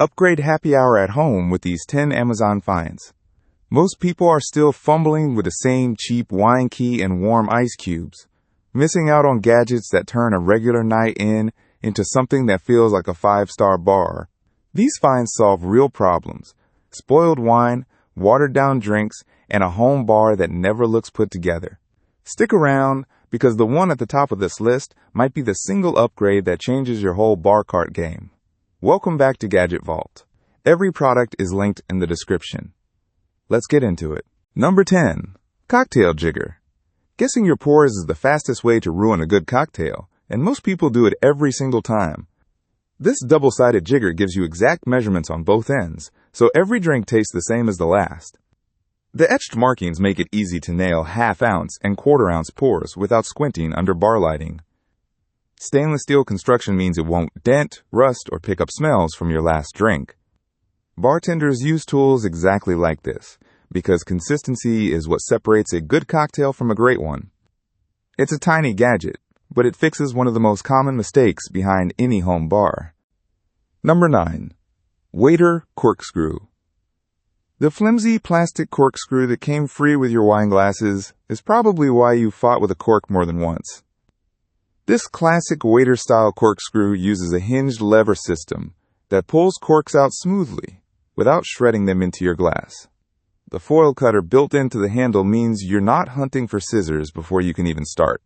Upgrade happy hour at home with these 10 Amazon finds. Most people are still fumbling with the same cheap wine key and warm ice cubes, missing out on gadgets that turn a regular night in into something that feels like a 5-star bar. These finds solve real problems: spoiled wine, watered-down drinks, and a home bar that never looks put together. Stick around, because the one at the top of this list might be the single upgrade that changes your whole bar cart game. Welcome back to Gadget Vault. Every product is linked in the description. Let's get into it. Number 10. Cocktail Jigger. Guessing your pours is the fastest way to ruin a good cocktail, and most people do it every single time. This double-sided jigger gives you exact measurements on both ends, so every drink tastes the same as the last. The etched markings make it easy to nail half-ounce and quarter-ounce pours without squinting under bar lighting. Stainless steel construction means it won't dent, rust, or pick up smells from your last drink. Bartenders use tools exactly like this, because consistency is what separates a good cocktail from a great one. It's a tiny gadget, but it fixes one of the most common mistakes behind any home bar. Number 9. Waiter Corkscrew. The flimsy plastic corkscrew that came free with your wine glasses is probably why you fought with a cork more than once. This classic waiter-style corkscrew uses a hinged lever system that pulls corks out smoothly without shredding them into your glass. The foil cutter built into the handle means you're not hunting for scissors before you can even start.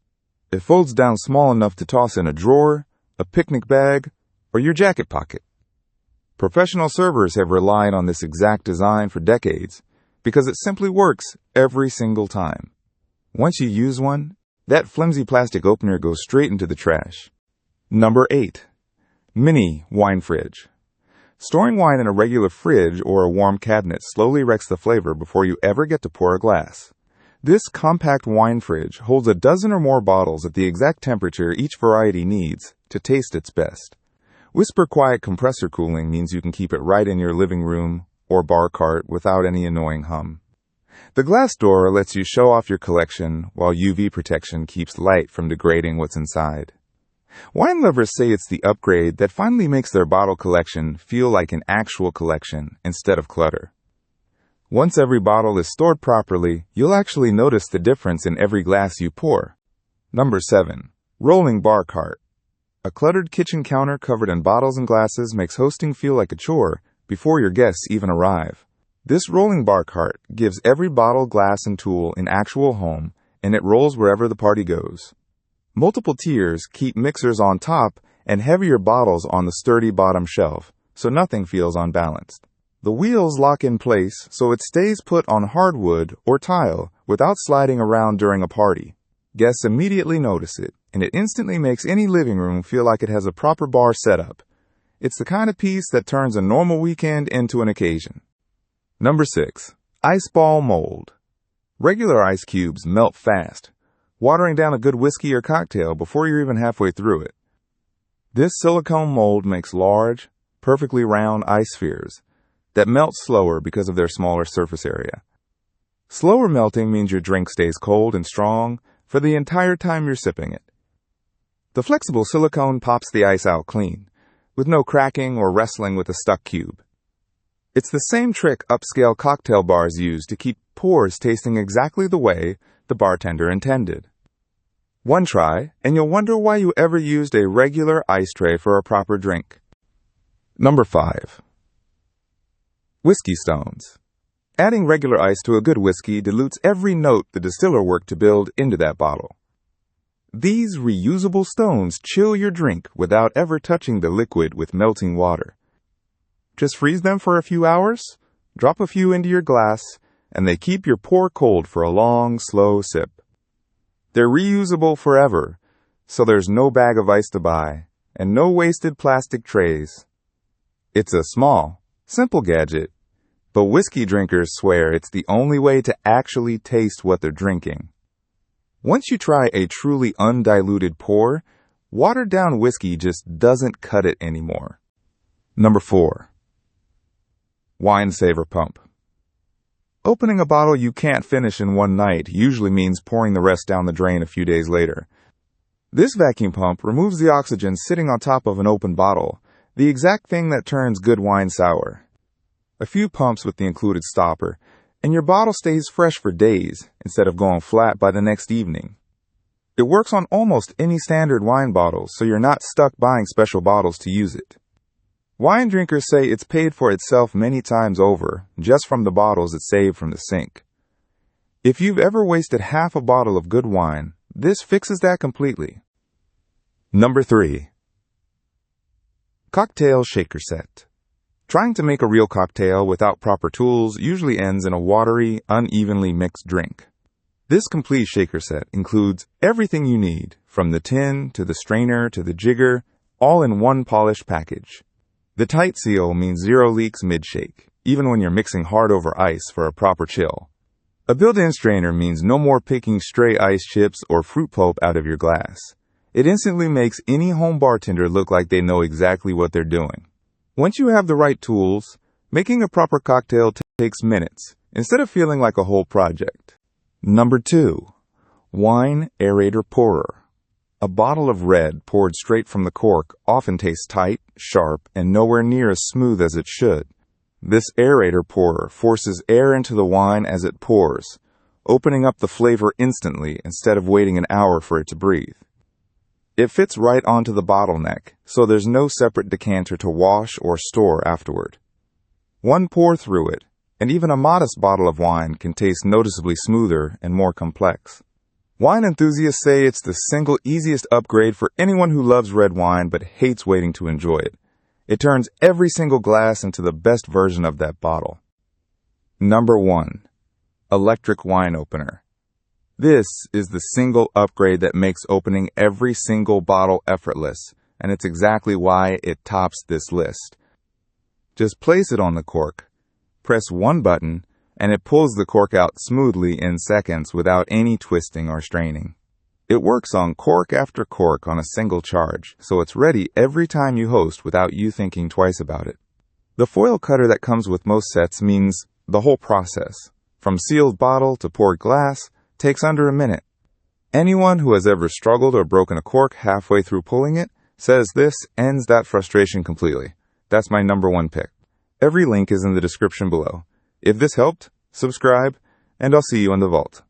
It folds down small enough to toss in a drawer, a picnic bag, or your jacket pocket. Professional servers have relied on this exact design for decades because it simply works every single time. Once you use one, that flimsy plastic opener goes straight into the trash. Number 8. Mini Wine Fridge. Storing wine in a regular fridge or a warm cabinet slowly wrecks the flavor before you ever get to pour a glass. This compact wine fridge holds a dozen or more bottles at the exact temperature each variety needs to taste its best. Whisper quiet compressor cooling means you can keep it right in your living room or bar cart without any annoying hum. The glass door lets you show off your collection while UV protection keeps light from degrading what's inside. Wine lovers say it's the upgrade that finally makes their bottle collection feel like an actual collection instead of clutter. Once every bottle is stored properly, you'll actually notice the difference in every glass you pour. Number 7. Rolling Bar Cart. A cluttered kitchen counter covered in bottles and glasses makes hosting feel like a chore before your guests even arrive. This rolling bar cart gives every bottle, glass, and tool an actual home, and it rolls wherever the party goes. Multiple tiers keep mixers on top and heavier bottles on the sturdy bottom shelf, so nothing feels unbalanced. The wheels lock in place so it stays put on hardwood or tile without sliding around during a party. Guests immediately notice it, and it instantly makes any living room feel like it has a proper bar setup. It's the kind of piece that turns a normal weekend into an occasion. Number 6. Ice Ball Mold. Regular ice cubes melt fast, watering down a good whiskey or cocktail before you're even halfway through it. This silicone mold makes large, perfectly round ice spheres that melt slower because of their smaller surface area. Slower melting means your drink stays cold and strong for the entire time you're sipping it. The flexible silicone pops the ice out clean, with no cracking or wrestling with a stuck cube. It's the same trick upscale cocktail bars use to keep pours tasting exactly the way the bartender intended. One try, and you'll wonder why you ever used a regular ice tray for a proper drink. Number 5. Whiskey Stones. Adding regular ice to a good whiskey dilutes every note the distiller worked to build into that bottle. These reusable stones chill your drink without ever touching the liquid with melting water. Just freeze them for a few hours, drop a few into your glass, and they keep your pour cold for a long, slow sip. They're reusable forever, so there's no bag of ice to buy, and no wasted plastic trays. It's a small, simple gadget, but whiskey drinkers swear it's the only way to actually taste what they're drinking. Once you try a truly undiluted pour, watered-down whiskey just doesn't cut it anymore. Number 4. Wine Saver Pump. Opening a bottle you can't finish in one night usually means pouring the rest down the drain a few days later. This vacuum pump removes the oxygen sitting on top of an open bottle, the exact thing that turns good wine sour. A few pumps with the included stopper, and your bottle stays fresh for days instead of going flat by the next evening. It works on almost any standard wine bottle, so you're not stuck buying special bottles to use it. Wine drinkers say it's paid for itself many times over, just from the bottles it saved from the sink. If you've ever wasted half a bottle of good wine, this fixes that completely. Number 3. Cocktail shaker set. Trying to make a real cocktail without proper tools usually ends in a watery, unevenly mixed drink. This complete shaker set includes everything you need, from the tin to the strainer to the jigger, all in one polished package. The tight seal means 0 leaks mid-shake, even when you're mixing hard over ice for a proper chill. A built-in strainer means no more picking stray ice chips or fruit pulp out of your glass. It instantly makes any home bartender look like they know exactly what they're doing. Once you have the right tools, making a proper cocktail takes minutes, instead of feeling like a whole project. Number 2. Wine aerator pourer. A bottle of red poured straight from the cork often tastes tight, sharp, and nowhere near as smooth as it should. This aerator pourer forces air into the wine as it pours, opening up the flavor instantly instead of waiting an hour for it to breathe. It fits right onto the bottleneck, so there's no separate decanter to wash or store afterward. One pour through it, and even a modest bottle of wine can taste noticeably smoother and more complex. Wine enthusiasts say it's the single easiest upgrade for anyone who loves red wine but hates waiting to enjoy it. It turns every single glass into the best version of that bottle. Number 1. Electric wine opener. This is the single upgrade that makes opening every single bottle effortless, and it's exactly why it tops this list. Just place it on the cork, press one button, and it pulls the cork out smoothly in seconds without any twisting or straining. It works on cork after cork on a single charge, so it's ready every time you host without you thinking twice about it. The foil cutter that comes with most sets means the whole process, from sealed bottle to poured glass, takes under a minute. Anyone who has ever struggled or broken a cork halfway through pulling it says this ends that frustration completely. That's my number 1 pick. Every link is in the description below. If this helped, subscribe, and I'll see you in the vault.